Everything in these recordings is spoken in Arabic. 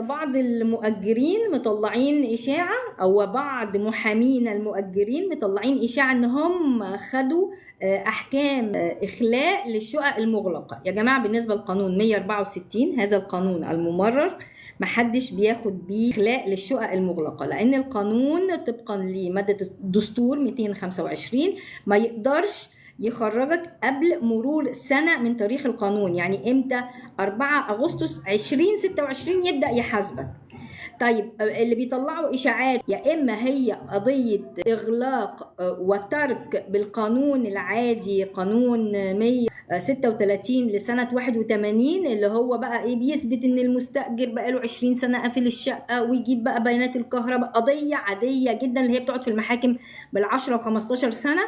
بعض المؤجرين مطلعين إشاعة، أو بعض محامين المؤجرين مطلعين إشاعة إن هم خدوا أحكام إخلاء للشقق المغلقة. يا جماعة بالنسبة للقانون 164 هذا القانون الممرر محدش بياخد بيه إخلاء للشقق المغلقة، لأن القانون طبقا لمادة الدستور 225 ما يقدرش يخرجك قبل مرور سنة من تاريخ القانون. يعني امتى؟ 4 أغسطس 2026 يبدأ يحاسبك. طيب اللي بيطلعوا إشاعات يا إما هي قضية إغلاق وترك بالقانون العادي، قانون 136 لسنة 81، اللي هو بقى إيه، بيثبت إن المستأجر بقى له 20 سنة قافل الشقة ويجيب بقى بيانات الكهرباء. قضية عادية جدا اللي هي بتقعد في المحاكم بال10 و15 سنة،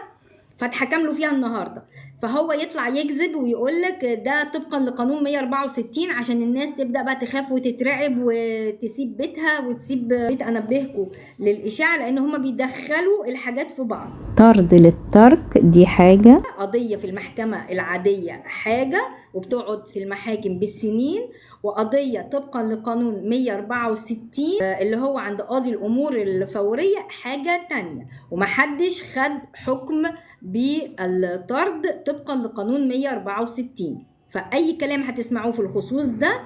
فاتحكم له فيها النهارده، فهو يطلع يكذب ويقول لك ده طبقا لقانون 164 عشان الناس تبدا بقى تخاف وتترعب وتسيب بيتها وتسيب بيت. انبهكم للاشاعه لان هما بيدخلوا الحاجات في بعض. طرد للترك دي حاجه، قضيه في المحكمه العاديه حاجه وبتقعد في المحاكم بالسنين، وقضيه طبقا لقانون 164 اللي هو عند قاضي الامور الفوريه حاجه تانية، ومحدش خد حكم بالطرد طبقا لقانون 164. فأي كلام هتسمعوه في الخصوص ده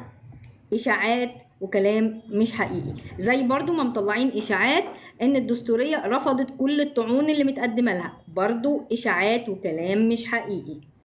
إشاعات وكلام مش حقيقي. زي برضو ما مطلعين إشاعات إن الدستورية رفضت كل الطعون اللي متقدمة لها، برضو إشاعات وكلام مش حقيقي.